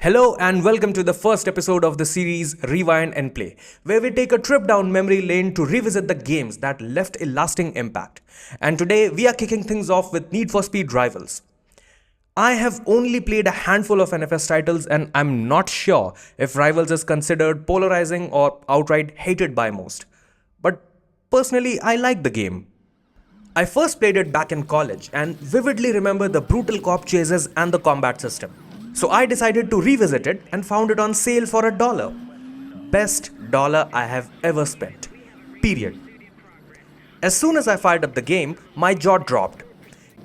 Hello and welcome to the first episode of the series Rewind and Play, where we take a trip down memory lane to revisit the games that left a lasting impact. And today we are kicking things off with Need for Speed Rivals. I have only played a handful of NFS titles and I'm not sure if Rivals is considered polarizing or outright hated by most. But personally, I like the game. I first played it back in college and vividly remember the brutal cop chases and the combat system. So I decided to revisit it and found it on sale for $1. Best dollar I have ever spent. Period. As soon as I fired up the game, my jaw dropped.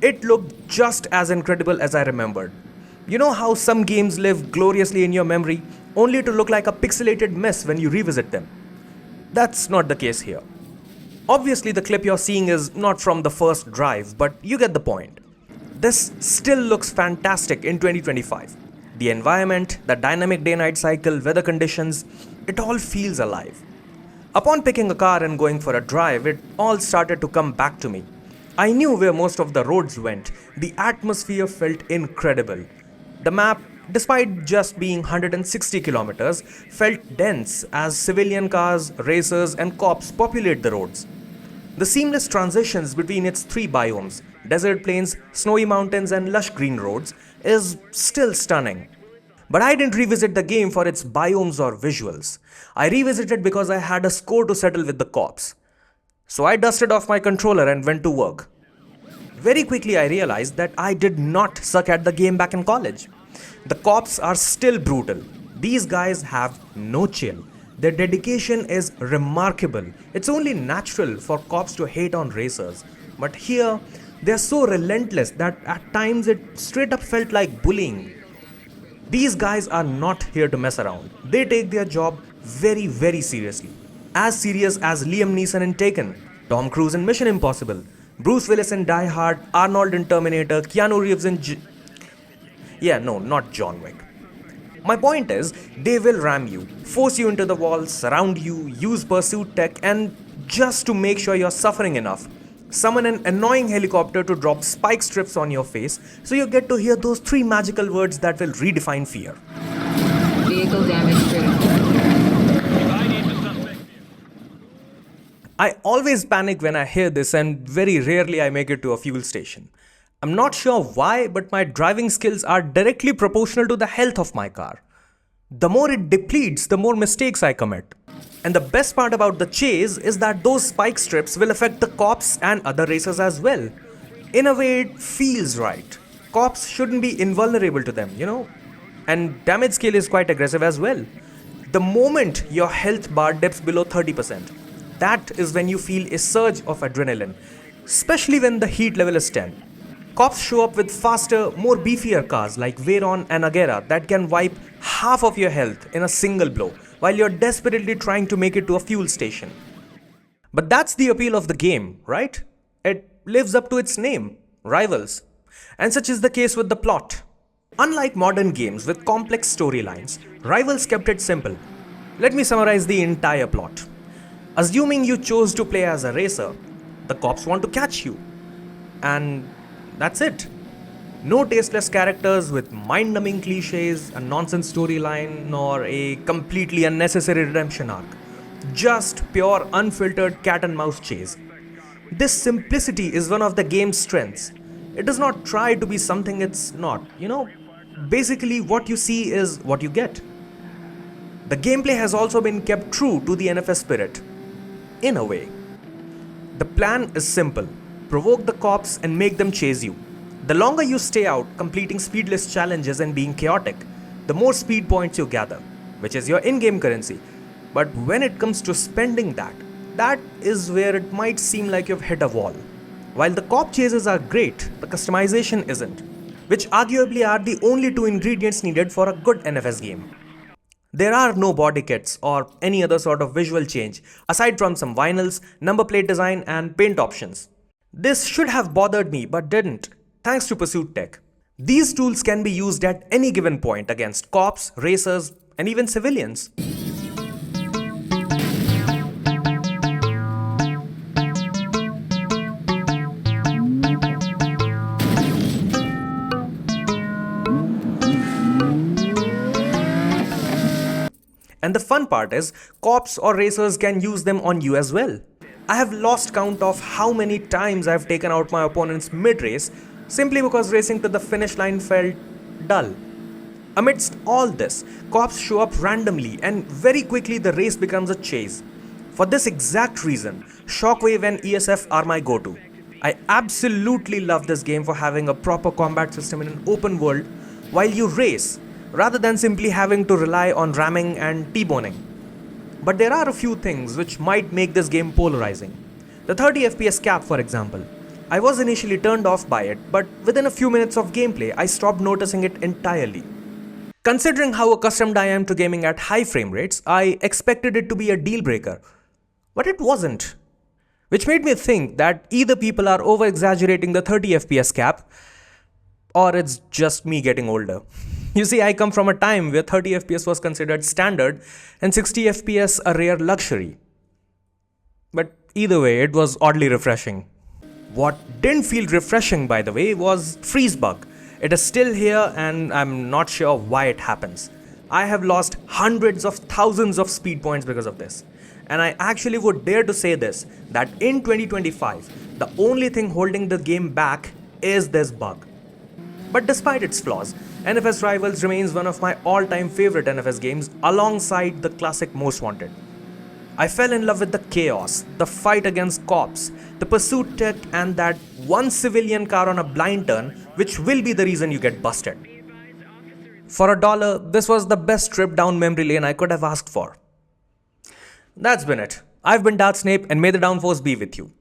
It looked just as incredible as I remembered. You know how some games live gloriously in your memory, only to look like a pixelated mess when you revisit them? That's not the case here. Obviously, the clip you're seeing is not from the first drive, but you get the point. This still looks fantastic in 2025. The environment, the dynamic day-night cycle, weather conditions, it all feels alive. Upon picking a car and going for a drive, it all started to come back to me. I knew where most of the roads went. The atmosphere felt incredible. The map, despite just being 160 kilometers, felt dense as civilian cars, racers, and cops populate the roads. The seamless transitions between its three biomes, desert plains, snowy mountains, and lush green roads, is still stunning. But I didn't revisit the game for its biomes or visuals. I revisited because I had a score to settle with the cops. So I dusted off my controller and went to work. Very quickly I realized that I did not suck at the game back in college. The cops are still brutal. These guys have no chill. Their dedication is remarkable. It's only natural for cops to hate on racers. But here, they're so relentless that at times it straight up felt like bullying. These guys are not here to mess around. They take their job very, very seriously. As serious as Liam Neeson in Taken, Tom Cruise in Mission Impossible, Bruce Willis in Die Hard, Arnold in Terminator, Keanu Reeves in not John Wick. My point is, they will ram you, force you into the wall, surround you, use pursuit tech, and just to make sure you're suffering enough, summon an annoying helicopter to drop spike strips on your face so you get to hear those three magical words that will redefine fear. Vehicle damage critical. I always panic when I hear this and very rarely I make it to a fuel station. I'm not sure why, but my driving skills are directly proportional to the health of my car. The more it depletes, the more mistakes I commit. And the best part about the chase is that those spike strips will affect the cops and other racers as well. In a way, it feels right. Cops shouldn't be invulnerable to them, And damage scale is quite aggressive as well. The moment your health bar dips below 30%, that is when you feel a surge of adrenaline, especially when the heat level is 10. Cops show up with faster, more beefier cars like Veyron and Agera that can wipe half of your health in a single blow while you're desperately trying to make it to a fuel station. But that's the appeal of the game, right? It lives up to its name, Rivals. And such is the case with the plot. Unlike modern games with complex storylines, Rivals kept it simple. Let me summarize the entire plot. Assuming you chose to play as a racer, the cops want to catch you. And that's it. No tasteless characters with mind-numbing cliches, a nonsense storyline, nor a completely unnecessary redemption arc. Just pure, unfiltered cat and mouse chase. This simplicity is one of the game's strengths. It does not try to be something it's not, Basically, what you see is what you get. The gameplay has also been kept true to the NFS spirit. In a way. The plan is simple. Provoke the cops and make them chase you. The longer you stay out completing speedless challenges and being chaotic, the more speed points you gather, which is your in-game currency. But when it comes to spending that is where it might seem like you've hit a wall. While the cop chases are great, the customization isn't, which arguably are the only two ingredients needed for a good NFS game. There are no body kits or any other sort of visual change, aside from some vinyls, number plate design, and paint options. This should have bothered me but didn't, thanks to Pursuit Tech. These tools can be used at any given point against cops, racers, and even civilians. And the fun part is, cops or racers can use them on you as well. I have lost count of how many times I've taken out my opponents mid-race simply because racing to the finish line felt dull. Amidst all this, cops show up randomly and very quickly the race becomes a chase. For this exact reason, Shockwave and ESF are my go-to. I absolutely love this game for having a proper combat system in an open world while you race, rather than simply having to rely on ramming and T-boning. But there are a few things which might make this game polarizing. The 30 FPS cap, for example. I was initially turned off by it, but within a few minutes of gameplay, I stopped noticing it entirely. Considering how accustomed I am to gaming at high frame rates, I expected it to be a deal breaker. But it wasn't. Which made me think that either people are over exaggerating the 30 FPS cap, or it's just me getting older. You see, I come from a time where 30 FPS was considered standard and 60 FPS a rare luxury. But either way, it was oddly refreshing. What didn't feel refreshing, by the way, was freeze bug. It is still here and I'm not sure why it happens. I have lost hundreds of thousands of speed points because of this. And I actually would dare to say this, that in 2025, the only thing holding the game back is this bug. But despite its flaws, NFS Rivals remains one of my all-time favorite NFS games alongside the classic Most Wanted. I fell in love with the chaos, the fight against cops, the pursuit tech, and that one civilian car on a blind turn, which will be the reason you get busted. For $1, this was the best trip down memory lane I could have asked for. That's been it. I've been Darth Snape, and may the downforce be with you.